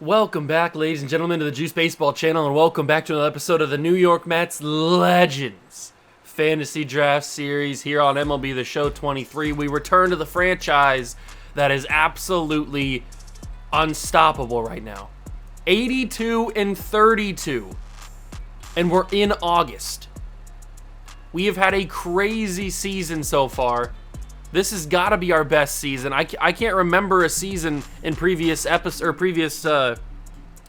Welcome back, ladies and gentlemen, to the Juice Baseball channel, and welcome back to another episode of the New York Mets Legends Fantasy Draft Series here on MLB The Show 23. We return to the franchise that is absolutely unstoppable right now. 82-32, and we're in August. We have had a crazy season so far. This has got to be our best season. I can't remember a season in previous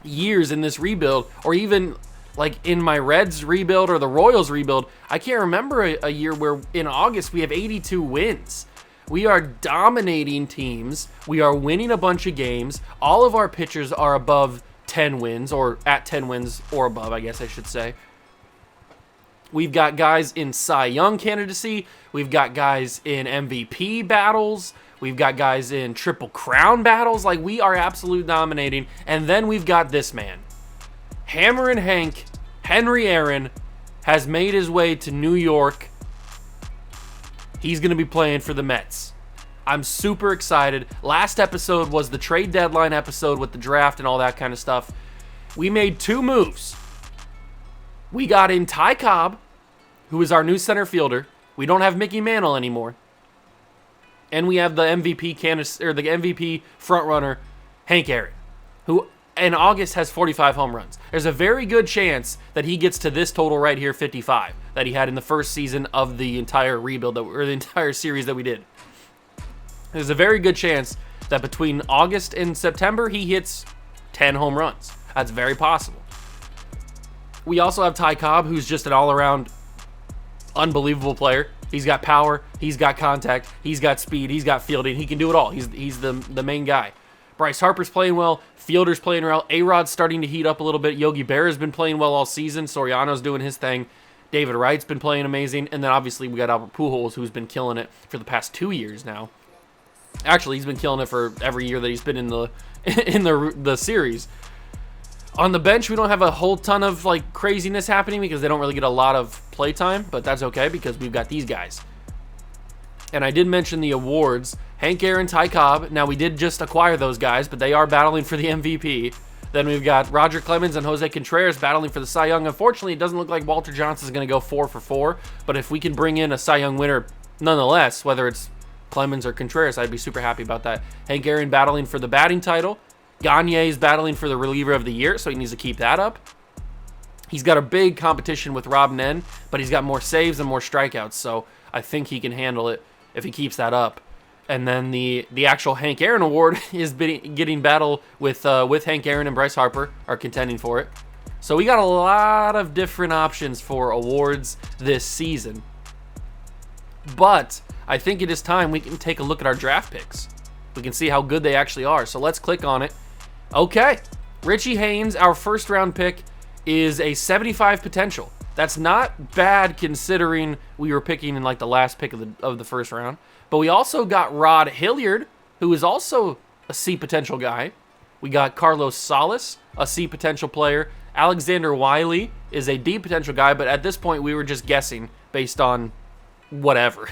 years in this rebuild, or even like in my Reds rebuild or the Royals rebuild. I can't remember a year where in August we have 82 wins. We are dominating teams. We are winning a bunch of games. All of our pitchers are above 10 wins, or at 10 wins or above, I guess I should say. We've got guys in Cy Young candidacy. We've got guys in MVP battles. We've got guys in Triple Crown battles. Like, we are absolutely dominating. And then we've got this man. Hammerin' Hank, Henry Aaron, has made his way to New York. He's going to be playing for the Mets. I'm super excited. Last episode was the trade deadline episode with the draft and all that kind of stuff. We made two moves. We got in Ty Cobb, who is our new center fielder. We don't have Mickey Mantle anymore. And we have the MVP the MVP frontrunner, Hank Aaron, who in August has 45 home runs. There's a very good chance that he gets to this total right here, 55, that he had in the first season of the entire rebuild, or the entire series that we did. There's a very good chance that between August and September, he hits 10 home runs. That's very possible. We also have Ty Cobb, who's just an all-around unbelievable player. He's got power, he's got contact, he's got speed, he's got fielding. He can do it all. He's the main guy. Bryce Harper's playing well. Fielder's playing well. A-Rod's starting to heat up a little bit. Yogi Berra's been playing well all season. Soriano's doing his thing. David Wright's been playing amazing. And then obviously we got Albert Pujols, who's been killing it for the past 2 years now. Actually, he's been killing it for every year that he's been in the series. On the bench, we don't have a whole ton of like craziness happening because they don't really get a lot of play time, but that's okay because we've got these guys. And I did mention the awards. Hank Aaron, Ty Cobb. Now, we did just acquire those guys, but they are battling for the MVP. Then we've got Roger Clemens and Jose Contreras battling for the Cy Young. Unfortunately, it doesn't look like Walter Johnson's going to go 4 for 4, but if we can bring in a Cy Young winner nonetheless, whether it's Clemens or Contreras, I'd be super happy about that. Hank Aaron battling for the batting title. Gagne's battling for the reliever of the year, so he needs to keep that up. He's got a big competition with Rob Nen, but he's got more saves and more strikeouts, so I think he can handle it if he keeps that up. And then the actual Hank Aaron award is getting battle with Hank Aaron and Bryce Harper are contending for it. So we got a lot of different options for awards this season. But I think it is time we can take a look at our draft picks. We can see how good they actually are. So let's click on it. Okay, Richie Haynes, our first round pick, is a 75 potential. That's not bad considering we were picking in like the last pick of the first round. But we also got Rod Hilliard, who is also a C potential guy. We got Carlos Salas, a C potential player. Alexander Wiley is a D potential guy, but at this point we were just guessing based on whatever.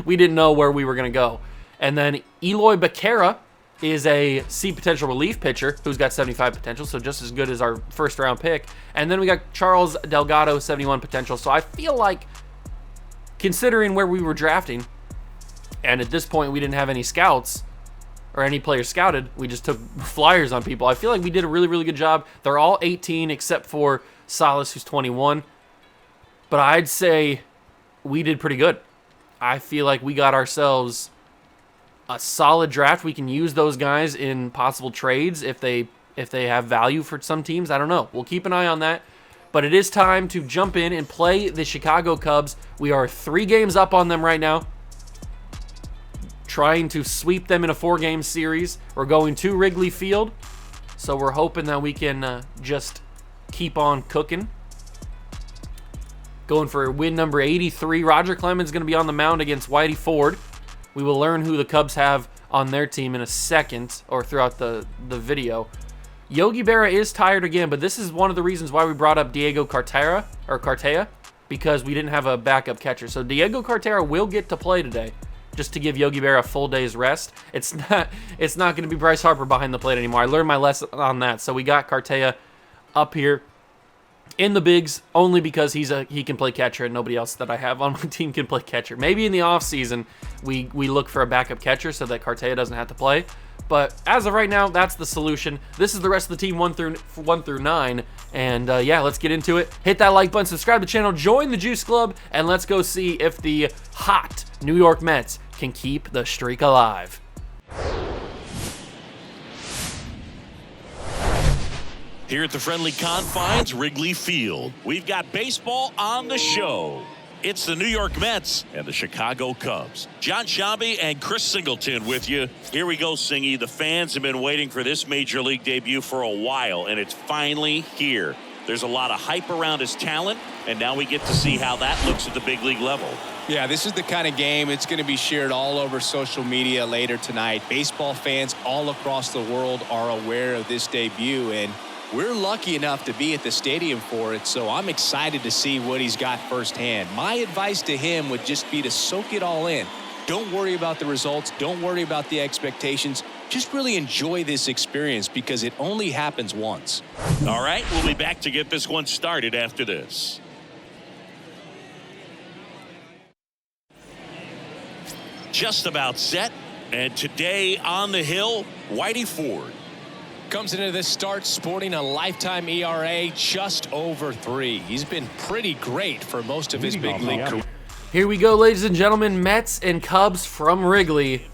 We didn't know where we were going to go. And then Eloy Becerra is a C potential relief pitcher who's got 75 potential, so just as good as our first round pick. And then we got Charles Delgado, 71 potential. So I feel like, considering where we were drafting, and at this point we didn't have any scouts or any players scouted, we just took flyers on people. I feel like we did a really, really good job. They're all 18 except for Salas, who's 21. But I'd say we did pretty good. I feel like we got ourselves a solid draft. We can use those guys in possible trades if they have value for some teams. I don't know. We'll keep an eye on that. But it is time to jump in and play the Chicago Cubs. We are 3 games up on them right now, trying to sweep them in a 4-game series. We're going to Wrigley Field, so we're hoping that we can just keep on cooking. Going for win number 83. Roger Clemens is going to be on the mound against Whitey Ford. We will learn who the Cubs have on their team in a second, or throughout the video. Yogi Berra is tired again, but this is one of the reasons why we brought up Diego Cartaya, because we didn't have a backup catcher. So Diego Cartaya will get to play today. just to give Yogi Berra a full day's rest. It's not going to be Bryce Harper behind the plate anymore. I learned my lesson on that. So we got Cartea up here in the bigs only because he can play catcher and nobody else that I have on my team can play catcher. Maybe in the offseason we look for a backup catcher so that Cartea doesn't have to play. But as of right now, that's the solution. This is the rest of the team 1 through 9. And yeah, let's get into it. Hit that like button, subscribe to the channel, join the Juice Club, and let's go see if the hot New York Mets can keep the streak alive. Here at the friendly confines, Wrigley Field, we've got baseball on the show. It's the New York Mets and the Chicago Cubs. John Shambi and Chris Singleton with you. Here we go, Singy. The fans have been waiting for this Major League debut for a while, and it's finally here. There's a lot of hype around his talent, and now we get to see how that looks at the big league level. Yeah, this is the kind of game it's going to be shared all over social media later tonight. Baseball fans all across the world are aware of this debut, and we're lucky enough to be at the stadium for it, so I'm excited to see what he's got firsthand. My advice to him would just be to soak it all in. Don't worry about the results. Don't worry about the expectations. Just really enjoy this experience because it only happens once. All right, we'll be back to get this one started after this. Just about set, and today on the hill, Whitey Ford. Comes into this start sporting a lifetime ERA just over 3. He's been pretty great for most of his big league career. Here we go, ladies and gentlemen. Mets and Cubs from Wrigley.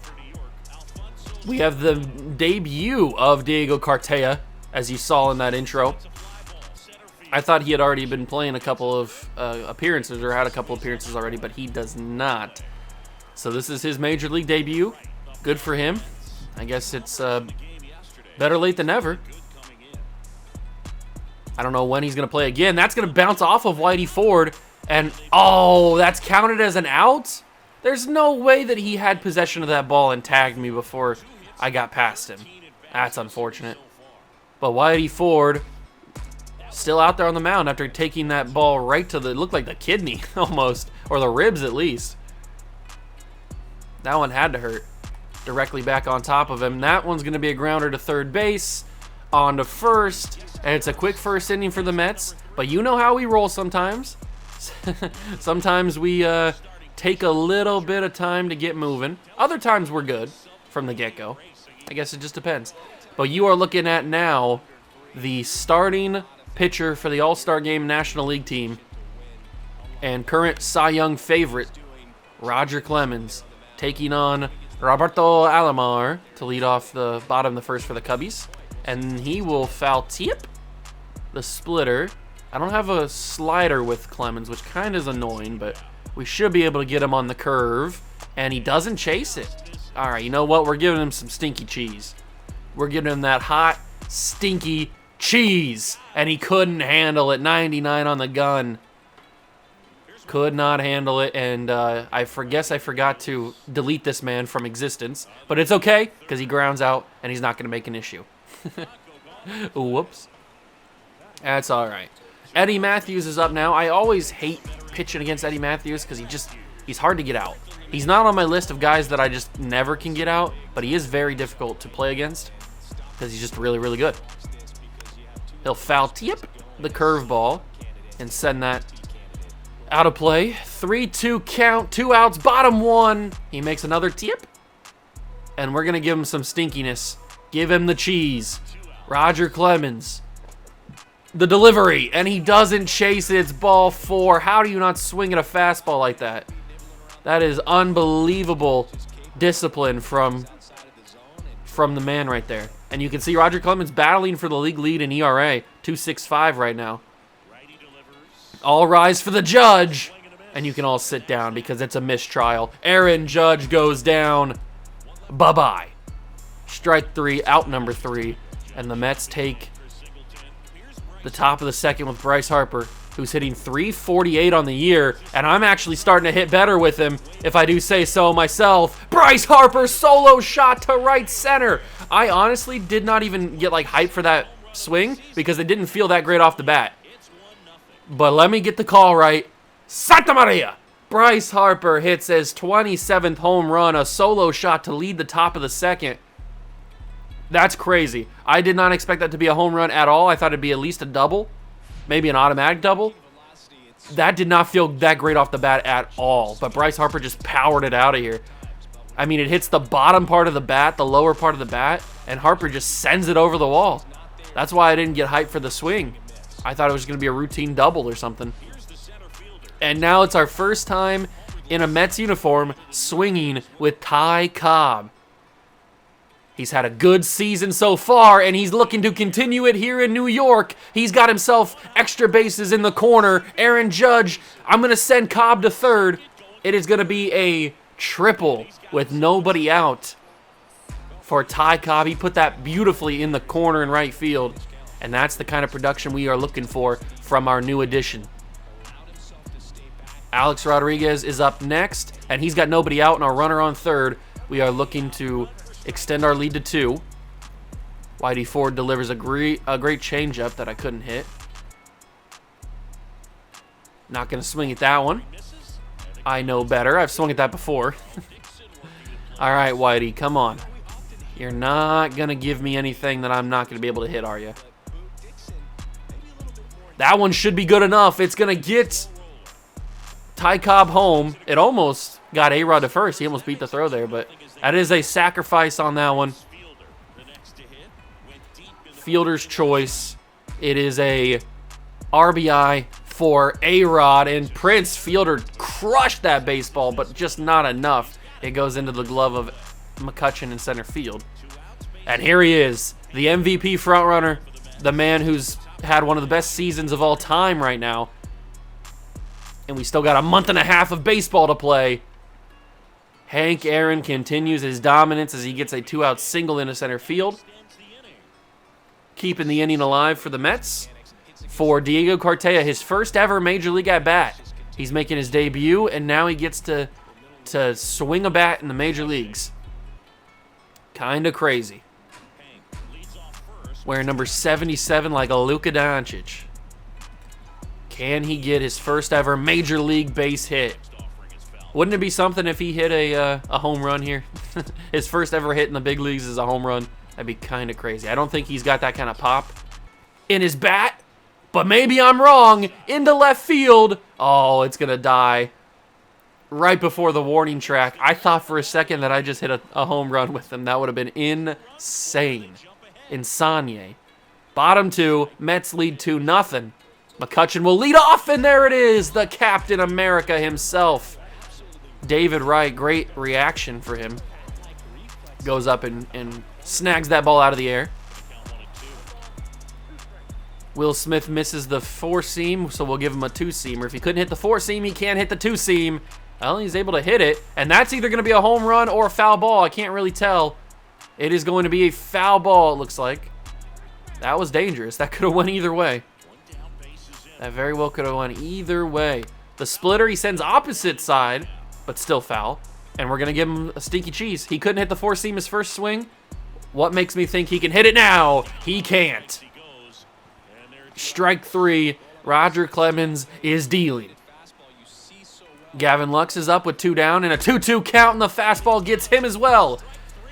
We have the debut of Diego Cartea, as you saw in that intro. I thought he had already been playing a couple of appearances, or had a couple appearances already, but he does not. So this is his Major League debut. Good for him. I guess it's better late than never. I don't know when he's going to play again. That's going to bounce off of Whitey Ford. And, oh, that's counted as an out? There's no way that he had possession of that ball and tagged me before I got past him. That's unfortunate. But Whitey Ford still out there on the mound after taking that ball right to it looked like the kidney almost, or the ribs at least. That one had to hurt. Directly back on top of him. That one's going to be a grounder to third base, on to first, and it's a quick first inning for the Mets. But you know how we roll sometimes. Sometimes we take a little bit of time to get moving. Other times we're good from the get-go. I guess it just depends. But you are looking at now the starting pitcher for the All-Star Game National League team and current Cy Young favorite, Roger Clemens, taking on Roberto Alomar to lead off the bottom of the first for the Cubbies. And he will foul tip the splitter. I don't have a slider with Clemens, which kind of is annoying, but we should be able to get him on the curve. And he doesn't chase it. All right, you know what? We're giving him some stinky cheese. We're giving him that hot, stinky cheese. And he couldn't handle it. 99 on the gun. Could not handle it, and I guess I forgot to delete this man from existence. But it's okay, because he grounds out, and he's not going to make an issue. Whoops. That's all right. Eddie Matthews is up now. I always hate pitching against Eddie Matthews because he's hard to get out. He's not on my list of guys that I just never can get out, but he is very difficult to play against because he's just really, really good. He'll foul tip the curveball and send that out of play. 3-2 count, 2 outs, bottom 1. He makes another tip. And we're going to give him some stinkiness. Give him the cheese. Roger Clemens. The delivery. And he doesn't chase it. It's ball 4. How do you not swing at a fastball like that? That is unbelievable discipline from the man right there. And you can see Roger Clemens battling for the league lead in ERA. 2.65 right now. All rise for the judge. And you can all sit down because it's a mistrial. Aaron Judge goes down. Bye-bye. Strike 3, out number 3. And the Mets take the top of the second with Bryce Harper, who's hitting .348 on the year. And I'm actually starting to hit better with him, if I do say so myself. Bryce Harper solo shot to right center. I honestly did not even get like hype for that swing because it didn't feel that great off the bat. But let me get the call right. Santa Maria! Bryce Harper hits his 27th home run, a solo shot to lead the top of the second. That's crazy. I did not expect that to be a home run at all. I thought it'd be at least a double, maybe an automatic double. That did not feel that great off the bat at all, but Bryce Harper just powered it out of here. I mean, it hits the bottom part of the bat, the lower part of the bat, and Harper just sends it over the wall. That's why I didn't get hyped for the swing. I thought it was going to be a routine double or something. And now it's our first time in a Mets uniform swinging with Ty Cobb. He's had a good season so far, and he's looking to continue it here in New York. He's got himself extra bases in the corner. Aaron Judge, I'm going to send Cobb to third. It is going to be a triple with nobody out for Ty Cobb. He put that beautifully in the corner in right field, and that's the kind of production we are looking for from our new addition. Alex Rodriguez is up next, and he's got nobody out and our runner on third. We are looking to extend our lead to 2. Whitey Ford delivers a great changeup that I couldn't hit. Not going to swing at that one. I know better. I've swung at that before. All right, Whitey, come on. You're not going to give me anything that I'm not going to be able to hit, are you? That one should be good enough. It's going to get Ty Cobb home. It almost got A-Rod to first. He almost beat the throw there, but that is a sacrifice on that one. Fielder's choice. It is a RBI for A-Rod, and Prince Fielder crushed that baseball, but just not enough. It goes into the glove of McCutchen in center field. And here he is, the MVP frontrunner, the man who's had one of the best seasons of all time right now. And we still got a month and a half of baseball to play. Hank Aaron continues his dominance as he gets a 2-out single into center field, keeping the inning alive for the Mets. For Diego Cartaya, his first ever Major League at-bat. He's making his debut, and now he gets to swing a bat in the Major Leagues. Kind of crazy. Wearing number 77 like a Luka Doncic. Can he get his first ever Major League base hit? Wouldn't it be something if he hit a home run here? His first ever hit in the big leagues is a home run. That'd be kind of crazy. I don't think he's got that kind of pop in his bat, but maybe I'm wrong. Into left field. Oh, it's going to die right before the warning track. I thought for a second that I just hit a home run with him. That would have been insane. Insane. Bottom 2, Mets lead 2-0. McCutchen will lead off, and there it is, the Captain America himself. David Wright, great reaction for him. Goes up and snags that ball out of the air. Will Smith misses the 4-seam, so we'll give him a 2-seamer. If he couldn't hit the 4-seam, he can't hit the 2-seam. Well, he's able to hit it, and that's either going to be a home run or a foul ball. I can't really tell. It is going to be a foul ball, it looks like. That was dangerous. That could have went either way. That very well could have went either way. The splitter, he sends opposite side, but still foul. And we're going to give him a stinky cheese. He couldn't hit the 4-seam his first swing. What makes me think he can hit it now? He can't. Strike 3. Roger Clemens is dealing. Gavin Lux is up with 2 down, and a 2-2 count, and the fastball gets him as well.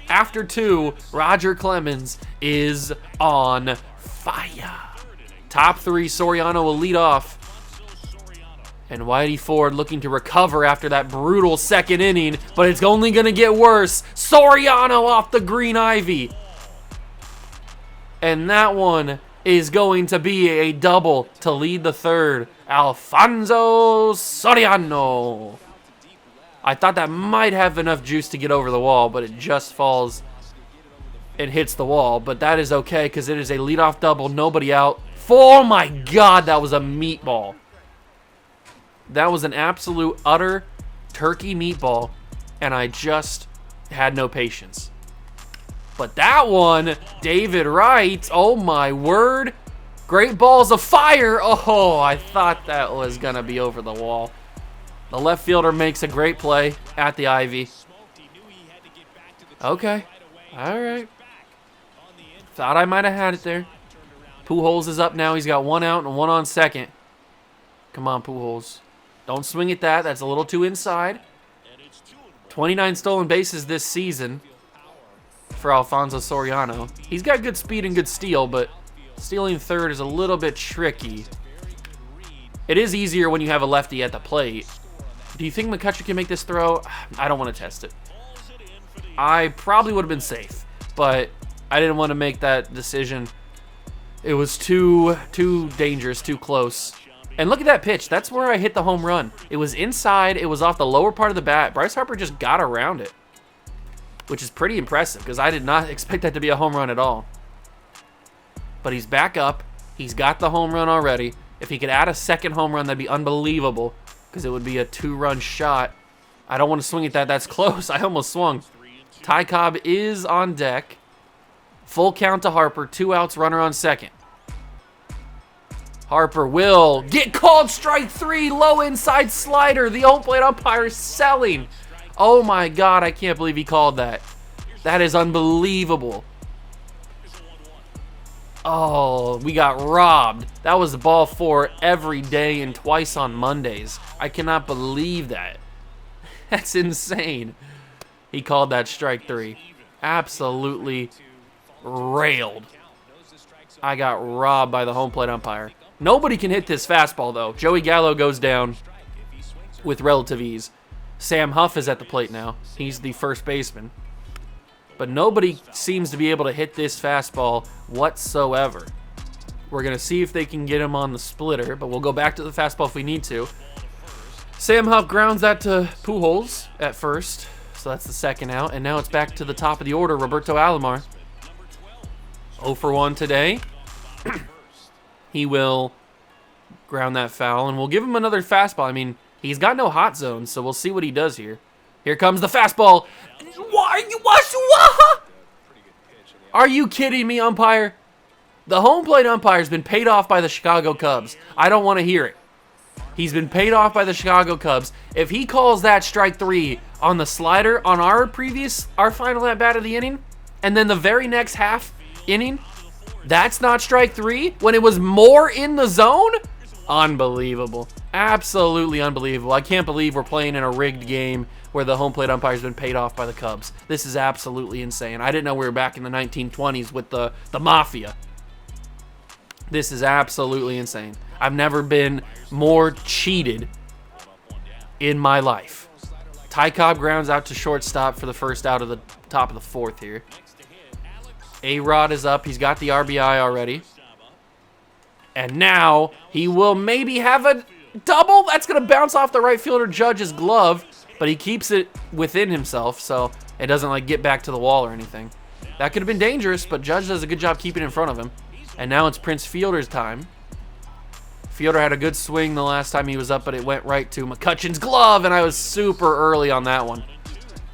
After 2, Roger Clemens is on fire. Top 3, Soriano will lead off. And Whitey Ford looking to recover after that brutal second inning, but it's only going to get worse. Soriano off the green ivy. And that one is going to be a double to lead the third. Alfonso Soriano. I thought that might have enough juice to get over the wall, but it just falls and hits the wall. But that is okay because it is a leadoff double, nobody out. Oh my God, that was a meatball. That was an absolute, utter turkey meatball, and I just had no patience. But that one, David Wright, oh my word. Great balls of fire. Oh, I thought that was going to be over the wall. The left fielder makes a great play at the ivy. Okay. All right. Thought I might have had it there. Pujols is up now. He's got 1 out and 1 on second. Come on, Pujols. Don't swing at that. That's a little too inside. 29 stolen bases this season for Alfonso Soriano. He's got good speed and good steal, but stealing third is a little bit tricky. It is easier when you have a lefty at the plate. Do you think McCutcheon can make this throw? I don't want to test it. I probably would have been safe, but I didn't want to make that decision. It was too dangerous, too close. And look at that pitch. That's where I hit the home run. It was inside. It was off the lower part of the bat. Bryce Harper just got around it, which is pretty impressive because I did not expect that to be a home run at all. But he's back up. He's got the home run already. If he could add a second home run, that'd be unbelievable because it would be a 2-run shot. I don't want to swing at that. That's close. I almost swung. Ty Cobb is on deck. Full count to Harper. 2 outs, runner on second. Harper will get called strike 3. Low inside slider. The home plate umpire is selling. Oh my God, I can't believe he called that. That is unbelievable. Oh, we got robbed. That was the ball 4 every day and twice on Mondays. I cannot believe that. That's insane. He called that strike 3. Absolutely railed. I got robbed by the home plate umpire. Nobody can hit this fastball, though. Joey Gallo goes down with relative ease. Sam Huff is at the plate now. He's the first baseman. But nobody seems to be able to hit this fastball whatsoever. We're going to see if they can get him on the splitter, but we'll go back to the fastball if we need to. Sam Huff grounds that to Pujols at first, so that's the second out. And now it's back to the top of the order, Roberto Alomar. 0 for 1 today. He will ground that foul, and we'll give him another fastball. I mean, he's got no hot zone, so we'll see what he does here. Here comes the fastball. Are you kidding me, umpire? The home plate umpire's been paid off by the Chicago Cubs. I don't want to hear it. He's been paid off by the Chicago Cubs. If he calls that strike 3 on the slider on our final at bat of the inning, and then the very next half inning, that's not strike 3 when it was more in the zone? Unbelievable. Absolutely unbelievable. I can't believe we're playing in a rigged game where the home plate umpire's been paid off by the Cubs. This is absolutely insane. I didn't know we were back in the 1920s with the Mafia. This is absolutely insane. I've never been more cheated in my life. Ty Cobb grounds out to shortstop for the first out of the top of the 4th here. A-Rod is up. He's got the RBI already. And now he will maybe have a double. That's going to bounce off the right fielder Judge's glove, but he keeps it within himself, so it doesn't get back to the wall or anything. That could have been dangerous, but Judge does a good job keeping it in front of him. And now it's Prince Fielder's time. Fielder had a good swing the last time he was up, but it went right to McCutcheon's glove, and I was super early on that one.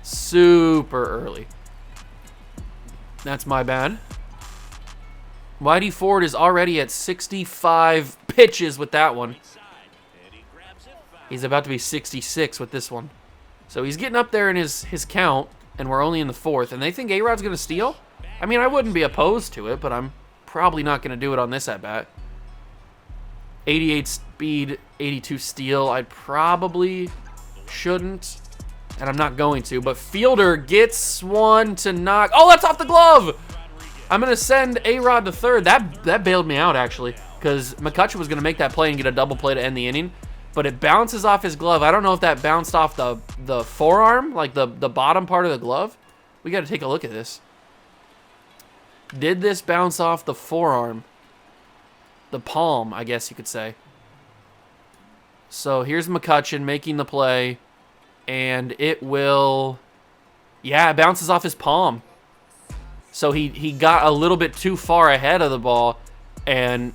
Super early. That's my bad. Whitey Ford is already at 65 pitches with that one. He's about to be 66 with this one. So he's getting up there in his count, and we're only in the 4th. And they think A-Rod's going to steal? I mean, I wouldn't be opposed to it, but I'm probably not going to do it on this at-bat. 88 speed, 82 steal. I probably shouldn't, and I'm not going to. But Fielder gets one to knock. Oh, that's off the glove! I'm going to send A-Rod to third. That bailed me out, actually, because McCutcheon was going to make that play and get a double play to end the inning. But it bounces off his glove. I don't know if that bounced off the forearm, like the bottom part of the glove. We got to take a look at this. Did this bounce off the forearm? The palm, I guess you could say. So here's McCutcheon making the play. And it will... Yeah, it bounces off his palm. So he got a little bit too far ahead of the ball, and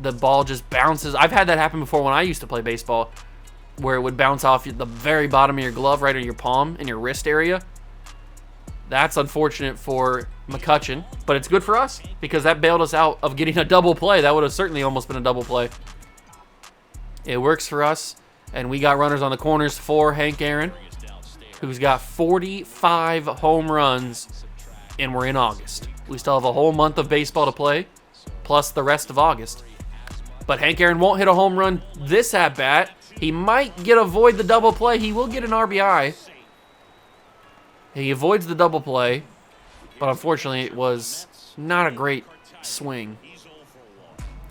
the ball just bounces. I've had that happen before when I used to play baseball, where it would bounce off the very bottom of your glove, right in your palm, in your wrist area. That's unfortunate for McCutcheon, but it's good for us because that bailed us out of getting a double play. That would have certainly almost been a double play. It works for us, and we got runners on the corners for Hank Aaron, who's got 45 home runs, and we're in August. We still have a whole month of baseball to play, plus the rest of August. But Hank Aaron won't hit a home run this at-bat He might avoid the double play. He will get an RBI. He avoids the double play, but unfortunately it was not a great swing.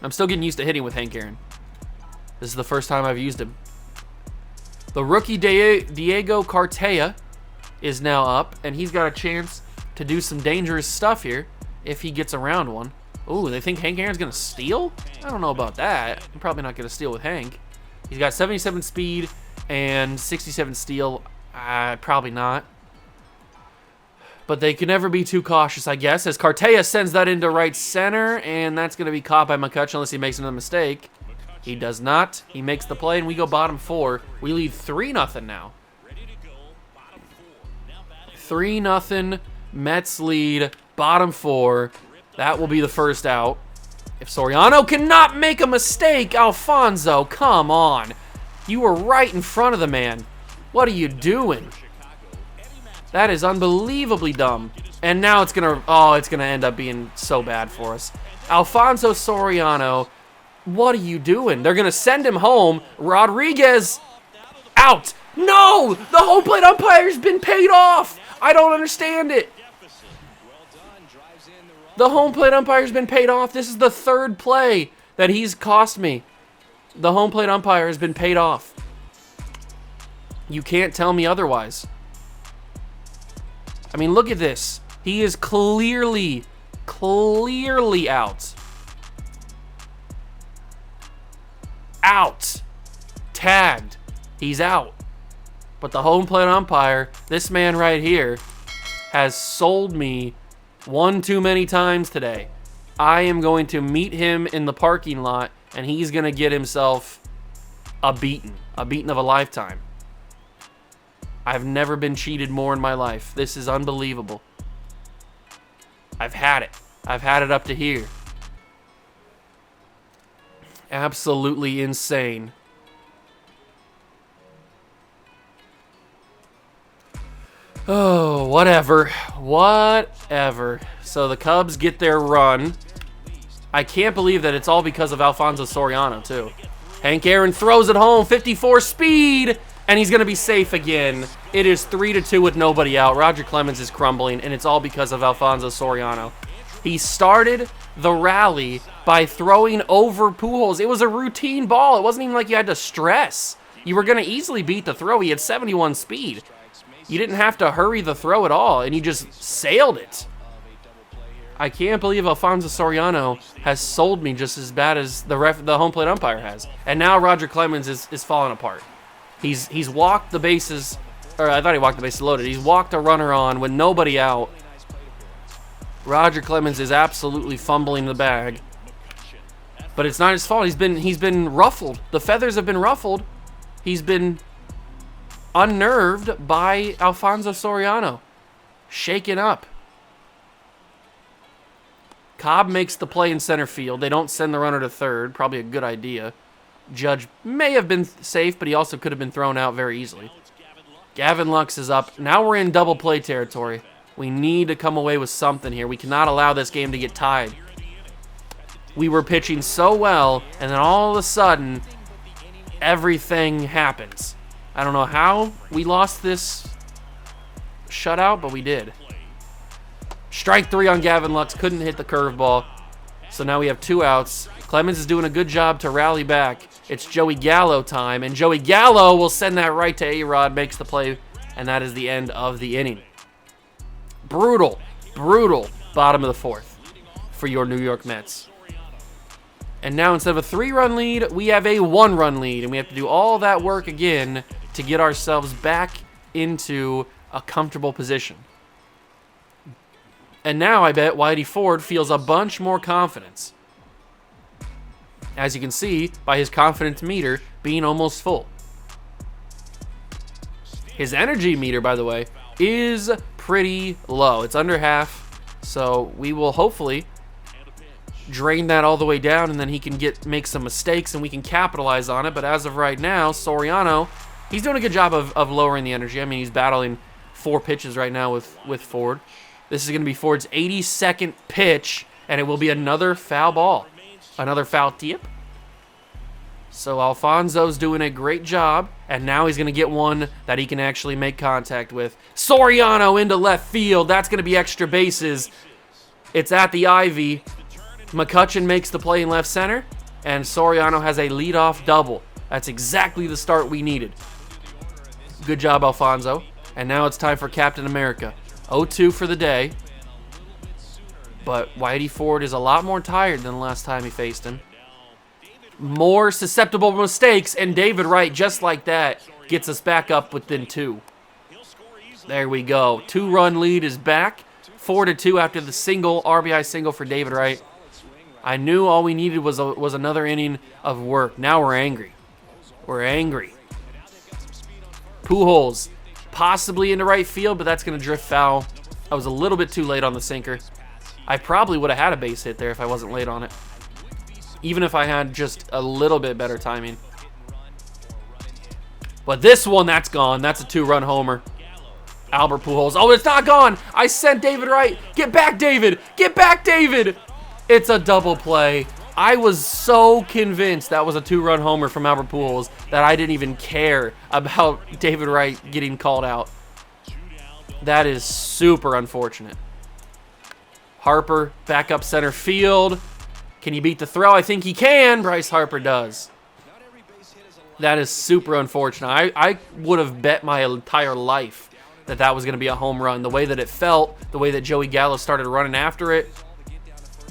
I'm still getting used to hitting with Hank Aaron. This is the first time I've used him. The rookie Diego Cartaya is now up, and he's got a chance to do some dangerous stuff here if he gets around one. Ooh, they think Hank Aaron's going to steal? I don't know about that. I'm probably not going to steal with Hank. He's got 77 speed and 67 steal. Probably not. But they can never be too cautious, I guess, as Cartaya sends that into right center, and that's going to be caught by McCutcheon unless he makes another mistake. He does not. He makes the play, and we go bottom 4. We lead 3-0 now. 3-0. Mets lead, bottom 4. That will be the first out. If Soriano cannot make a mistake, Alfonso, come on. You were right in front of the man. What are you doing? That is unbelievably dumb. And now it's gonna end up being so bad for us. Alfonso Soriano, what are you doing? They're gonna send him home. Rodriguez out. No! The home plate umpire's been paid off. I don't understand it. The home plate umpire's been paid off. This is the third play that he's cost me. The home plate umpire has been paid off. You can't tell me otherwise. I mean, look at this. He is clearly out. Out. Tagged. He's out. But the home plate umpire, this man right here, has sold me one too many times today. I am going to meet him in the parking lot, and he's going to get himself a beating of a lifetime. I've never been cheated more in my life. This is unbelievable. I've had it. I've had it up to here. Absolutely insane. Oh, whatever. Whatever. So the Cubs get their run. I can't believe that it's all because of Alfonso Soriano, too. Hank Aaron throws it home, 54 speed, and he's going to be safe again. It is 3-2 with nobody out. Roger Clemens is crumbling, and it's all because of Alfonso Soriano. He started the rally by throwing over Pujols. It was a routine ball. It wasn't even like you had to stress. You were going to easily beat the throw. He had 71 speed. You didn't have to hurry the throw at all, and you just sailed it. I can't believe Alfonso Soriano has sold me just as bad as the home plate umpire has. And now Roger Clemens is falling apart. He's walked the bases, or I thought he walked the bases loaded. He's walked a runner on with nobody out. Roger Clemens is absolutely fumbling the bag. But it's not his fault. He's been ruffled. The feathers have been ruffled. He's been unnerved by Alfonso Soriano. Shaken up. Cobb makes the play in center field. They don't send the runner to third. Probably a good idea. Judge may have been safe, but he also could have been thrown out very easily. Gavin Lux is up. Now we're in double play territory. We need to come away with something here. We cannot allow this game to get tied. We were pitching so well, and then all of a sudden, everything happens. I don't know how we lost this shutout, but we did. Strike 3 on Gavin Lux. Couldn't hit the curveball. So now we have 2 outs. Clemens is doing a good job to rally back. It's Joey Gallo time, and Joey Gallo will send that right to A-Rod, makes the play, and that is the end of the inning. Brutal, brutal bottom of the 4th for your New York Mets. And now instead of a 3-run lead, we have a 1-run lead, and we have to do all that work again to get ourselves back into a comfortable position. And now I bet Whitey Ford feels a bunch more confidence. As you can see by his confidence meter being almost full. His energy meter, by the way, is pretty low. It's under half, so we will hopefully drain that all the way down, and then he can make some mistakes and we can capitalize on it. But as of right now, Soriano, he's doing a good job of lowering the energy. I mean, he's battling 4 pitches right now with Ford. This is going to be Ford's 82nd pitch, and it will be another foul ball. Another foul tip. So Alfonso's doing a great job, and now he's going to get one that he can actually make contact with. Soriano into left field. That's going to be extra bases. It's at the Ivy. McCutchen makes the play in left center, and Soriano has a leadoff double. That's exactly the start we needed. Good job, Alfonso. And now it's time for Captain America. 0-2 for the day. But Whitey Ford is a lot more tired than the last time he faced him. More susceptible mistakes, and David Wright, just like that, gets us back up within 2. There we go. 2-run lead is back. 4-2 after the RBI single for David Wright. I knew all we needed was another inning of work. Now we're angry. We're angry. Pujols, possibly into right field, but that's going to drift foul. I was a little bit too late on the sinker. I probably would have had a base hit there if I wasn't late on it. Even if I had just a little bit better timing. But this one, that's gone. That's a 2-run homer. Albert Pujols. Oh, it's not gone. I sent David Wright. Get back, David. Get back, David. It's a double play. I was so convinced that was a 2-run homer from Albert Pujols that I didn't even care about David Wright getting called out. That is super unfortunate. Harper, back up center field. Can he beat the throw? I think he can. Bryce Harper does. That is super unfortunate. I would have bet my entire life that was going to be a home run. The way that it felt, the way that Joey Gallo started running after it,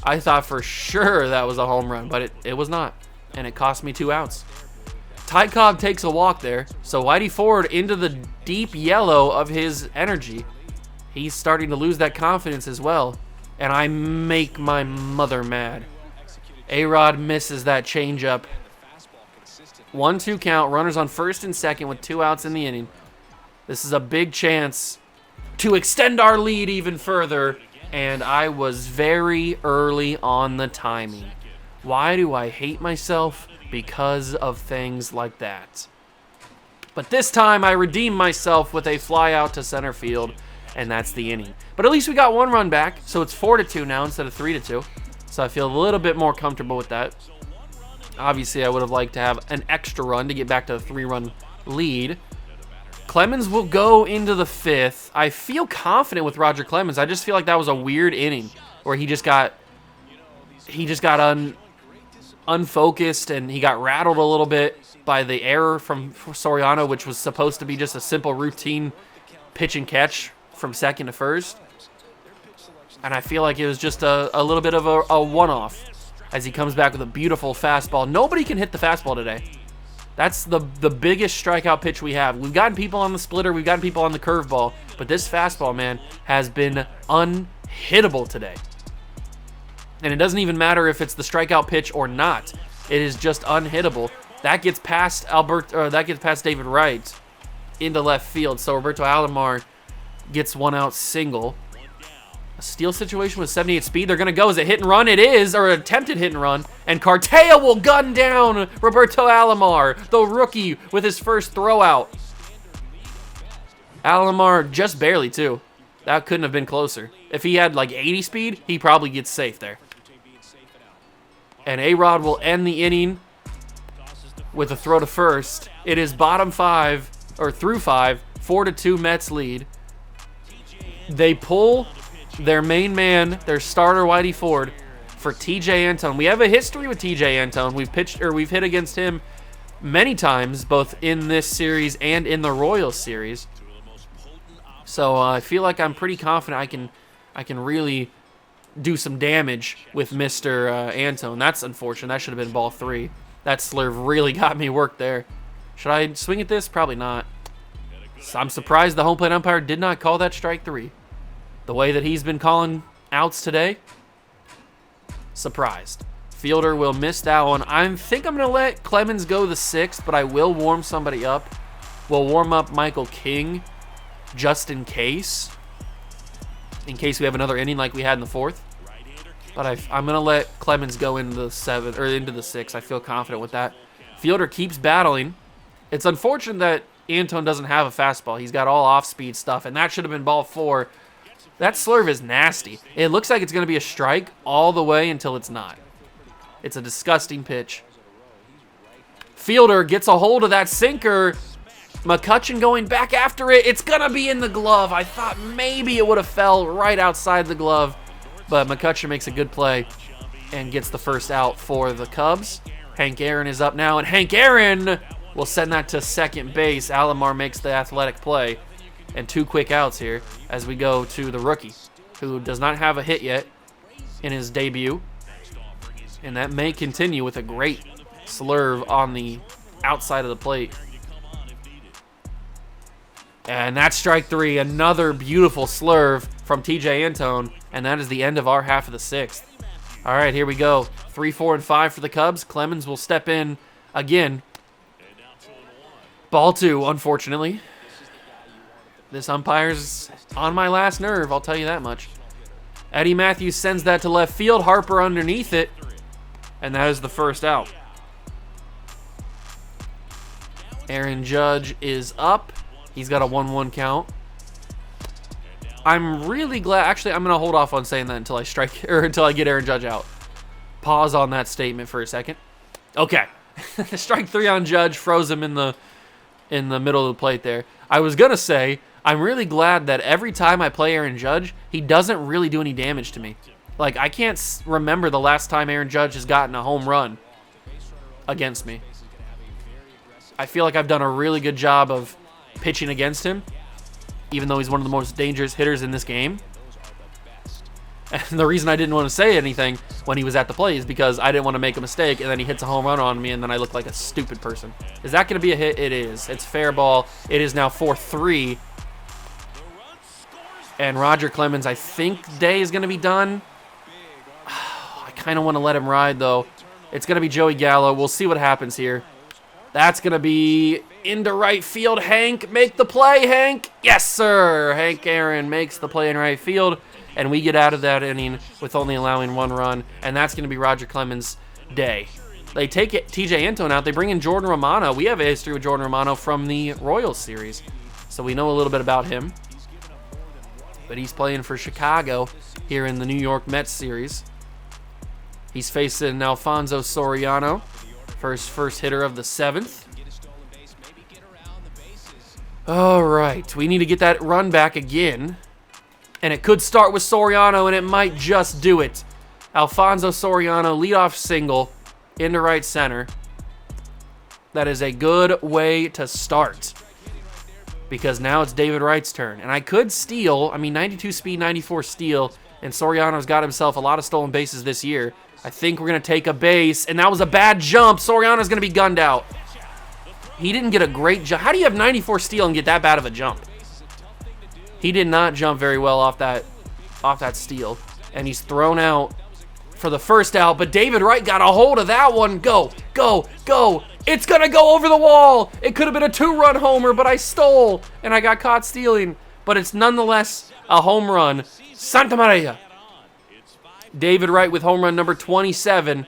I thought for sure that was a home run, but it was not, and it cost me 2 outs. Ty Cobb takes a walk there, so Whitey Ford into the deep yellow of his energy. He's starting to lose that confidence as well, and I make my mother mad. A-Rod misses that changeup. 1-2 count, runners on first and second with 2 outs in the inning. This is a big chance to extend our lead even further, and I was very early on the timing. Why do I hate myself? Because of things like that. But this time I redeemed myself with a fly out to center field, and that's the inning. But at least we got 1 run back, so it's 4-2 now instead of 3-2. So I feel a little bit more comfortable with that. Obviously, I would have liked to have an extra run to get back to a 3-run lead. Clemens will go into the 5th. I feel confident with Roger Clemens. I just feel like that was a weird inning where he just got unfocused, and he got rattled a little bit by the error from Soriano, which was supposed to be just a simple routine pitch and catch from second to first. And I feel like it was just a little bit of a one-off as he comes back with a beautiful fastball. Nobody can hit the fastball today. That's the biggest strikeout pitch we have. We've gotten people on the splitter. We've gotten people on the curveball. But this fastball, man, has been unhittable today. And it doesn't even matter if it's the strikeout pitch or not. It is just unhittable. That gets past David Wright into left field. So Roberto Alomar gets 1 out single. A steal situation with 78 speed. They're going to go. Is it hit and run? It is, or attempted hit and run. And Cartea will gun down Roberto Alomar, the rookie, with his first throw out. Alomar just barely, too. That couldn't have been closer. If he had like 80 speed, he probably gets safe there. And A-Rod will end the inning with a throw to first. It is bottom 5, or through 5, 4-2 Mets lead. They pull their main man, their starter Whitey Ford, for TJ Antone. We have a history with TJ Antone. We've hit against him many times, both in this series and in the Royals series. So I feel like I'm pretty confident I can really do some damage with Mr. Antone. That's unfortunate. That should have been ball 3. That slurve really got me worked there. Should I swing at this? Probably not. So I'm surprised the home plate umpire did not call that strike 3. The way that he's been calling outs today, surprised. Fielder will miss that one. I think I'm going to let Clemens go the 6th, but I will warm somebody up. We'll warm up Michael King just in case we have another inning like we had in the 4th. But I'm going to let Clemens go into the 7th or into the 6th. I feel confident with that. Fielder keeps battling. It's unfortunate that Antone doesn't have a fastball. He's got all off-speed stuff, and that should have been ball 4. That slurve is nasty. It looks like it's going to be a strike all the way until it's not. It's a disgusting pitch. Fielder gets a hold of that sinker. McCutchen going back after it. It's going to be in the glove. I thought maybe it would have fell right outside the glove, but McCutchen makes a good play and gets the first out for the Cubs. Hank Aaron is up now, and Hank Aaron will send that to second base. Alomar makes the athletic play, and 2 quick outs here as we go to the rookie, who does not have a hit yet in his debut, and that may continue with a great slurve on the outside of the plate. And that's strike 3, another beautiful slurve from TJ Antone, and that is the end of our half of the 6th. All right, here we go. 3, 4, and 5 for the Cubs. Clemens will step in again. Ball 2, unfortunately. This umpire's on my last nerve, I'll tell you that much. Eddie Matthews sends that to left field. Harper underneath it, and that is the first out. Aaron Judge is up. He's got a 1-1 count. I'm really glad. Actually, I'm going to hold off on saying that until I get Aaron Judge out. Pause on that statement for a second. Okay. Strike 3 on Judge, froze him in the middle of the plate there. I was going to say, I'm really glad that every time I play Aaron Judge, he doesn't really do any damage to me. Like, I can't remember the last time Aaron Judge has gotten a home run against me. I feel like I've done a really good job of pitching against him, even though he's one of the most dangerous hitters in this game. And the reason I didn't want to say anything when he was at the plate is because I didn't want to make a mistake, and then he hits a home run on me, and then I look like a stupid person. Is that going to be a hit? It is. It's fair ball. It is now 4-3. And Roger Clemens, I think day is going to be done. I kind of want to let him ride, though. It's going to be Joey Gallo. We'll see what happens here. That's going to be into right field. Hank, make the play, Hank. Yes, sir. Hank Aaron makes the play in right field, and we get out of that inning with only allowing 1 run, and that's going to be Roger Clemens' day. They take it, TJ Antone out. They bring in Jordan Romano. We have a history with Jordan Romano from the Royals series, so we know a little bit about him. But he's playing for Chicago here in the New York Mets series. He's facing Alfonso Soriano for his first hitter of the 7th. All right, we need to get that run back again. And it could start with Soriano, and it might just do it. Alfonso Soriano, leadoff single into right center. That is a good way to start, because now it's David Wright's turn. And I could steal. 92 speed, 94 steal, and Soriano's got himself a lot of stolen bases this year. I think we're going to take a base, and that was a bad jump. Soriano's going to be gunned out. He didn't get a great jump. How do you have 94 steal and get that bad of a jump? He did not jump very well off that steal, and he's thrown out for the first out, but David Wright got a hold of that one. Go, go, go. It's going to go over the wall. It could have been a 2-run homer, but I stole, and I got caught stealing. But it's nonetheless a home run. Santa Maria. David Wright with home run number 27.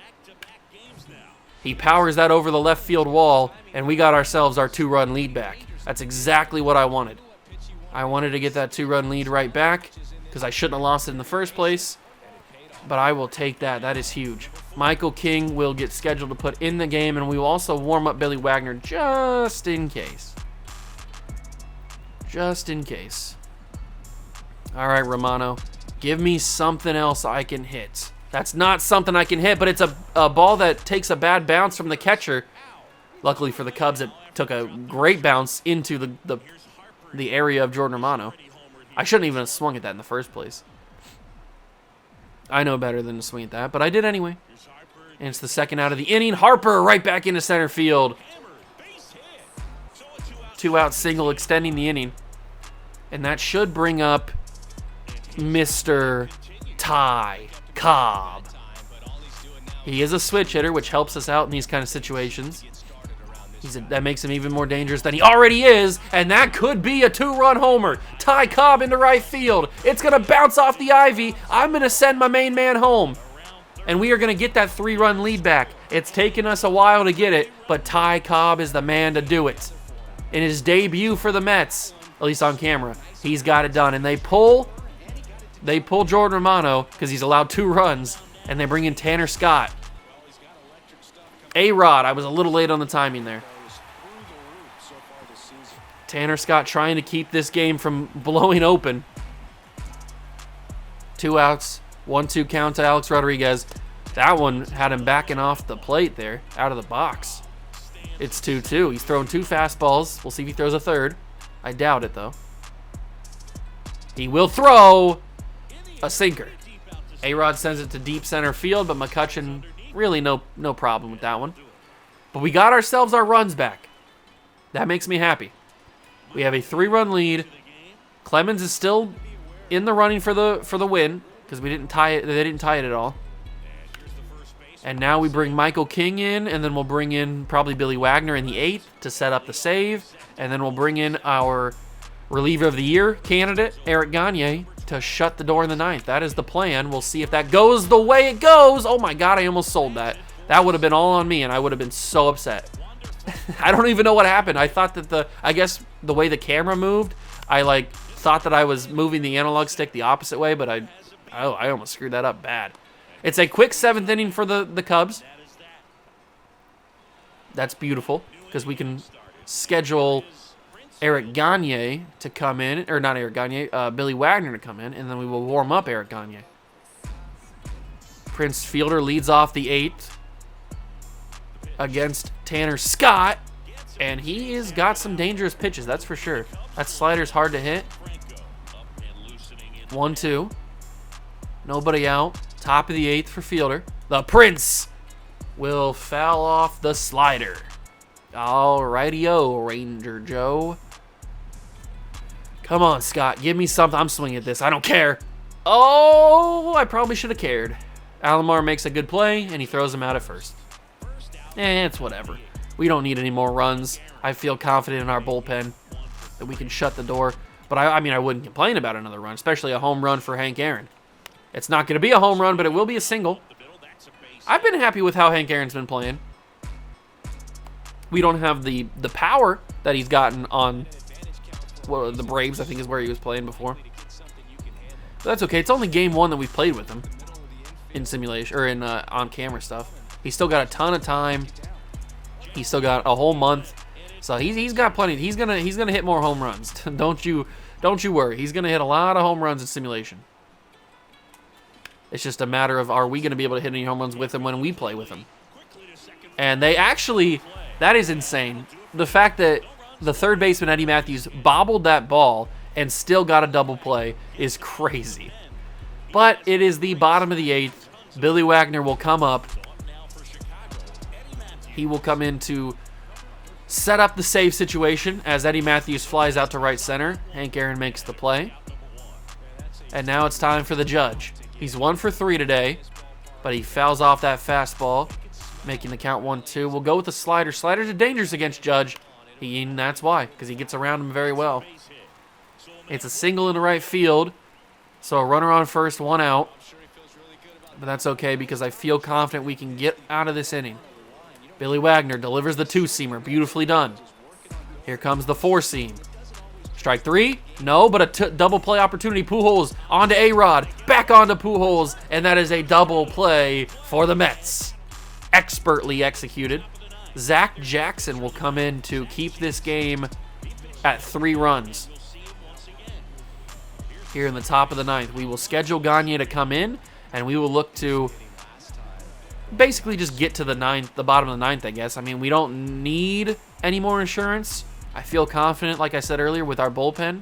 He powers that over the left field wall, and we got ourselves our 2-run lead back. That's exactly what I wanted. I wanted to get that 2-run lead right back because I shouldn't have lost it in the first place, but I will take that. That is huge. Michael King will get scheduled to put in the game, and we will also warm up Billy Wagner just in case. Just in case. All right, Romano, give me something else I can hit. That's not something I can hit, but it's a ball that takes a bad bounce from the catcher. Luckily for the Cubs, it took a great bounce into the area of Jordan Romano. I shouldn't even have swung at that in the first place. I know better than to swing at that, but I did anyway. And it's the second out of the inning. Harper right back into center field. 2-out single extending the inning. And that should bring up Mr. Ty Cobb. He is a switch hitter, which helps us out in these kind of situations. That makes him even more dangerous than he already is, and that could be a 2-run homer. Ty Cobb into right field. It's going to bounce off the ivy. I'm going to send my main man home, and we are going to get that 3-run lead back. It's taken us a while to get it, but Ty Cobb is the man to do it. In his debut for the Mets, at least on camera, he's got it done, and they pull Jordan Romano because he's allowed 2 runs, and they bring in Tanner Scott. A-Rod, I was a little late on the timing there. Tanner Scott trying to keep this game from blowing open. 2 outs, 1-2 count to Alex Rodriguez. That one had him backing off the plate there, out of the box. It's 2-2. He's throwing 2 fastballs. We'll see if he throws a third. I doubt it, though. He will throw a sinker. A-Rod sends it to deep center field, but McCutchen, really no problem with that one. But we got ourselves our runs back. That makes me happy. We have a 3-run lead. Clemens is still in the running for the win because we didn't tie it. They didn't tie it at all. And now we bring Michael King in, and then we'll bring in probably Billy Wagner in the 8th to set up the save, and then we'll bring in our reliever of the year candidate, Eric Gagne, to shut the door in the 9th. That is the plan. We'll see if that goes the way it goes. Oh my God, I almost sold that. That would have been all on me, and I would have been so upset. I don't even know what happened. I thought that I guess the way the camera moved, I thought that I was moving the analog stick the opposite way, but I almost screwed that up bad. It's a quick 7th inning for the Cubs. That's beautiful because we can schedule Eric Gagne to come in, or not Eric Gagne, Billy Wagner to come in, and then we will warm up Eric Gagne. Prince Fielder leads off the 8th against Tanner Scott, and he has got some dangerous pitches, that's for sure. That slider's hard to hit. 1-2. Nobody out. Top of the 8th for Fielder. The Prince will foul off the slider. Alrighty-o, Ranger Joe. Come on, Scott. Give me something. I'm swinging at this. I don't care. Oh, I probably should have cared. Alomar makes a good play, and he throws him out at first. It's whatever. We don't need any more runs. I feel confident in our bullpen that we can shut the door. But I mean, I wouldn't complain about another run, especially a home run for Hank Aaron. It's not going to be a home run, but it will be a single. I've been happy with how Hank Aaron's been playing. We don't have the power that he's gotten on the Braves, I think is where he was playing before. But that's okay. It's only game 1 that we've played with him in simulation or in on-camera stuff. He's still got a ton of time. He's still got a whole month, so he's got plenty. He's gonna hit more home runs. Don't you worry. He's gonna hit a lot of home runs in simulation. It's just a matter of, are we going to be able to hit any home runs with him when we play with him? And they actually, that is insane. The fact that the third baseman, Eddie Matthews, bobbled that ball and still got a double play is crazy. But it is the bottom of the 8th. Billy Wagner will come up. He will come in to set up the save situation as Eddie Matthews flies out to right center. Hank Aaron makes the play. And now it's time for the judge. He's 1 for 3 today, but he fouls off that fastball, making the count 1-2. We'll go with the slider. Sliders are dangerous against Judge. And that's why, because he gets around him very well. It's a single into right field, so a runner on first, 1 out. But that's okay because I feel confident we can get out of this inning. Billy Wagner delivers the 2-seamer. Beautifully done. Here comes the 4-seam. Strike 3? No, but a double play opportunity. Pujols onto A-Rod, back onto Pujols, and that is a double play for the Mets. Expertly executed. Zach Jackson will come in to keep this game at 3 runs. Here in the top of the 9th, we will schedule Gagne to come in, and we will look to basically just get to the 9th, the bottom of the 9th, I guess. I mean, we don't need any more insurance. I feel confident, like I said earlier, with our bullpen.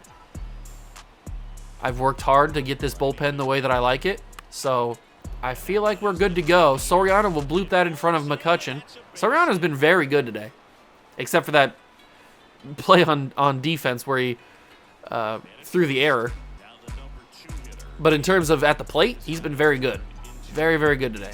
I've worked hard to get this bullpen the way that I like it, so I feel like we're good to go. Soriano will bloop that in front of McCutchen. Soriano's been very good today, except for that play on defense where he threw the error. But in terms of at the plate, he's been very good. Very, very good today.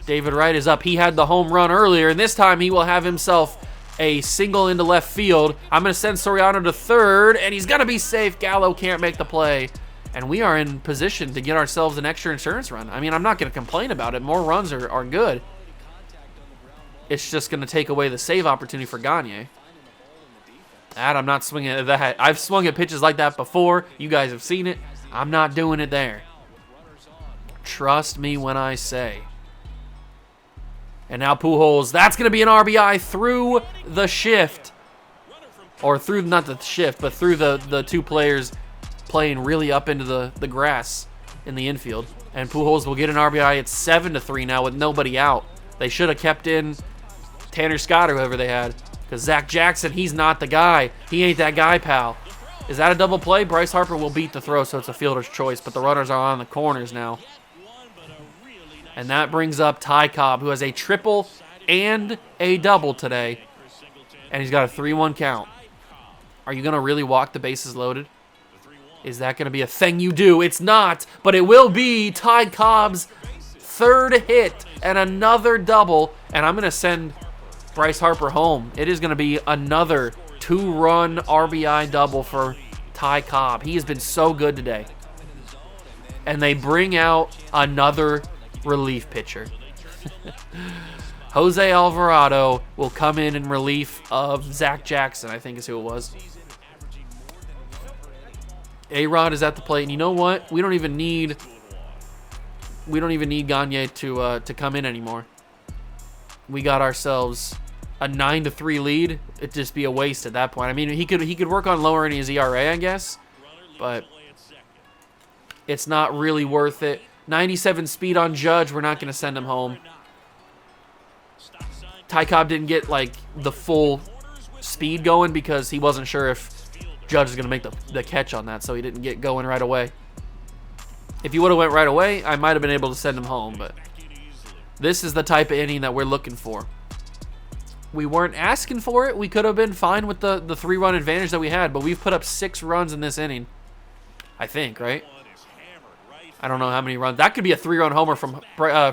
David Wright is up. He had the home run earlier, and this time he will have himself a single into left field. I'm going to send Soriano to third, and he's going to be safe. Gallo can't make the play. And we are in position to get ourselves an extra insurance run. I mean, I'm not going to complain about it. More runs are good. It's just going to take away the save opportunity for Gagne. I'm not swinging at that. I've swung at pitches like that before. You guys have seen it. I'm not doing it there. Trust me when I say. And now Pujols, that's going to be an RBI through the shift. Or through, not the shift, but through the two players playing really up into the grass in the infield. And Pujols will get an RBI. It's 7-3 now with nobody out. They should have kept in Tanner Scott or whoever they had. Because Zach Jackson, he's not the guy. He ain't that guy, pal. Is that a double play? Bryce Harper will beat the throw, so it's a fielder's choice. But the runners are on the corners now. And that brings up Ty Cobb, who has a triple and a double today. And he's got a 3-1 count. Are you going to really walk the bases loaded? Is that going to be a thing you do? It's not, but it will be Ty Cobb's third hit and another double. And I'm going to send Bryce Harper home. It is going to be another 2-run RBI double for Ty Cobb. He has been so good today. And they bring out another relief pitcher. Jose Alvarado will come in relief of Zach Jackson, I think is who it was. A-Rod is at the plate, and you know what? We don't even need Gagne to come in anymore. We got ourselves a 9-3 lead. It'd just be a waste at that point. I mean, he could work on lowering his ERA, I guess, but it's not really worth it. 97 speed on Judge. We're not going to send him home. Ty Cobb didn't get like the full speed going because he wasn't sure if Judge is going to make the catch on that, so he didn't get going right away. If he would have went right away, I might have been able to send him home, but this is the type of inning that we're looking for. We weren't asking for it. We could have been fine with the 3-run advantage that we had, but we've put up 6 runs in this inning, I think, right? I don't know how many runs. That could be a 3-run homer from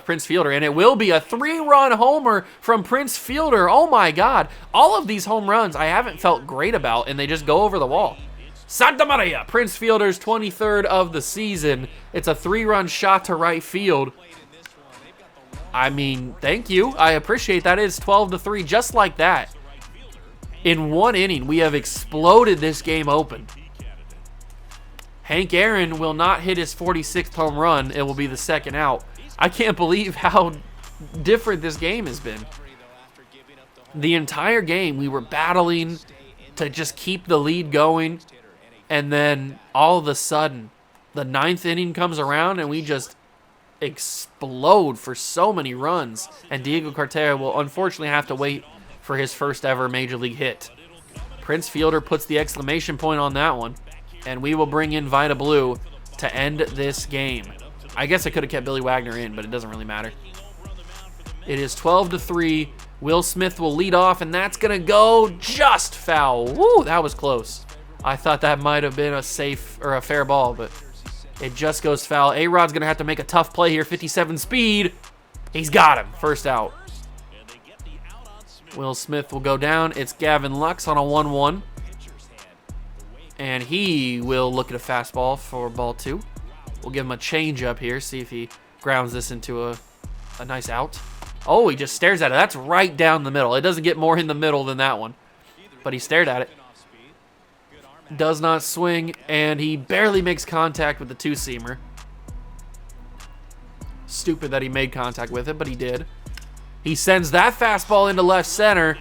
Prince Fielder, and it will be a 3-run homer from Prince Fielder. Oh, my God. All of these home runs I haven't felt great about, and they just go over the wall. Santa Maria, Prince Fielder's 23rd of the season. It's a 3-run shot to right field. I mean, thank you. I appreciate that. It's 12-3, just like that. In one inning, we have exploded this game open. Hank Aaron will not hit his 46th home run. It will be the second out. I can't believe how different this game has been. The entire game, we were battling to just keep the lead going. And then all of a sudden, the 9th inning comes around and we just explode for so many runs. And Diego Cartera will unfortunately have to wait for his first ever Major League hit. Prince Fielder puts the exclamation point on that one. And we will bring in Vida Blue to end this game. I guess I could have kept Billy Wagner in, but it doesn't really matter. It is 12-3. Will Smith will lead off, and that's going to go just foul. Woo, that was close. I thought that might have been a safe or a fair ball, but it just goes foul. A-Rod's going to have to make a tough play here. 57 speed. He's got him. First out. Will Smith will go down. It's Gavin Lux on a 1-1. And he will look at a fastball for ball 2. We'll give him a change up here, see if he grounds this into a nice out. Oh, he just stares at it. That's right down the middle. It doesn't get more in the middle than that one. But he stared at it. Does not swing, and he barely makes contact with the 2-seamer. Stupid that he made contact with it, but he did. He sends that fastball into left center,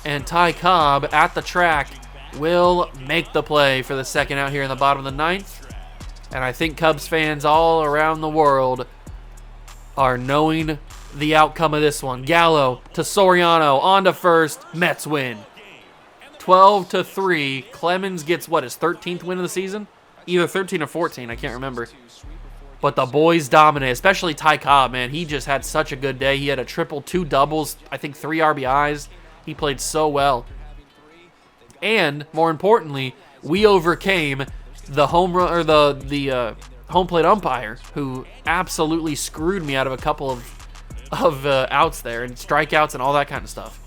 and Ty Cobb at the track will make the play for the second out here in the bottom of the 9th. And I think Cubs fans all around the world are knowing the outcome of this one. Gallo to Soriano, on to first. Mets win. 12-3. Clemens gets, what, his 13th win of the season? Either 13 or 14, I can't remember. But the boys dominate, especially Ty Cobb, man. He just had such a good day. He had a triple, 2 doubles, I think 3 RBIs. He played so well. And more importantly, we overcame the home run or the home plate umpire who absolutely screwed me out of a couple of outs there and strikeouts and all that kind of stuff.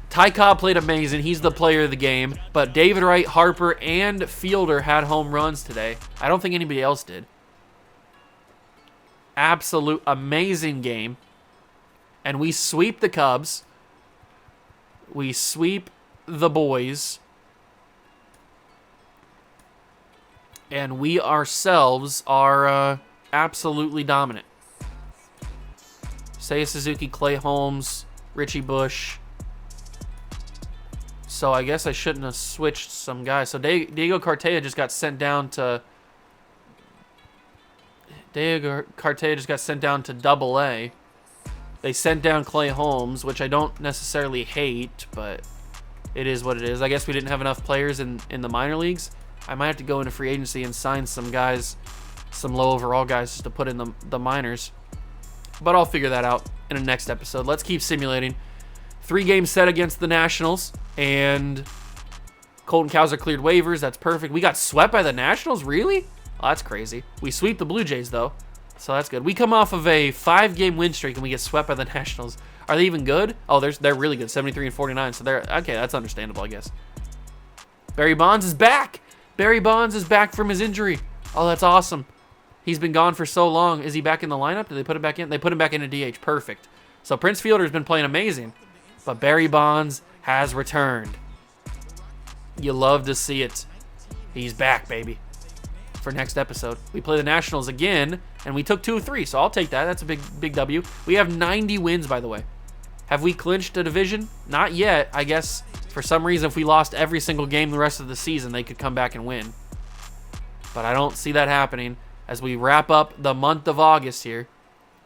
Ty Cobb played amazing. He's the player of the game. But David Wright, Harper, and Fielder had home runs today. I don't think anybody else did. Absolute amazing game. And we sweep the Cubs. We sweep the boys. And we ourselves are absolutely dominant. Seiya Suzuki, Clay Holmes, Richie Bush. So I guess I shouldn't have switched some guys. So Diego Cartaya just got sent down to Double A. They sent down Clay Holmes, which I don't necessarily hate, but it is what it is. I guess we didn't have enough players in the minor leagues. I might have to go into free agency and sign some guys, some low overall guys, just to put in the minors. But I'll figure that out in the next episode. Let's keep simulating. 3-game set against the Nationals, and Colton Cowser cleared waivers. That's perfect. We got swept by the Nationals? Really? Oh, that's crazy. We sweep the Blue Jays, though, so that's good. We come off of a 5-game win streak, and we get swept by the Nationals. Are they even good? Oh, they're really good, 73-49, so they're okay. That's understandable, I guess. Barry Bonds is back. Barry Bonds is back from his injury. Oh, that's awesome. He's been gone for so long. Is he back in the lineup? Did they put him back in? They put him back in a DH. Perfect. So Prince Fielder's been playing amazing, but Barry Bonds has returned. You love to see it. He's back, baby. For next episode, we play the Nationals again, and we took 2 of 3, so I'll take that. That's a big W. We have 90 wins, by the way. Have we clinched a division? Not yet. I guess for some reason, if we lost every single game the rest of the season, they could come back and win. But I don't see that happening as we wrap up the month of August here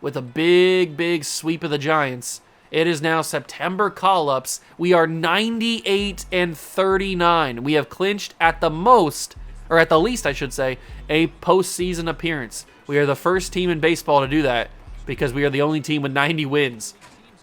with a big sweep of the Giants. It is now September call-ups. We are 98-39. We have clinched at the most, or at the least, I should say, a postseason appearance. We are the first team in baseball to do that because we are the only team with 90 wins.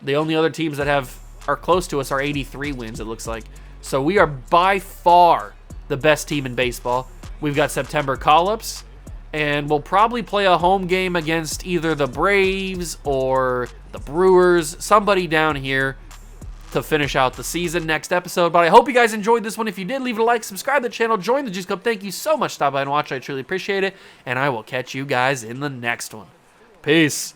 The only other teams that are close to us are 83 wins, it looks like. So we are by far the best team in baseball. We've got September call-ups, and we'll probably play a home game against either the Braves or the Brewers, somebody down here to finish out the season next episode. But I hope you guys enjoyed this one. If you did, leave it a like, subscribe to the channel, join the Juice Club. Thank you so much for stopping by and watching. I truly appreciate it, and I will catch you guys in the next one. Peace.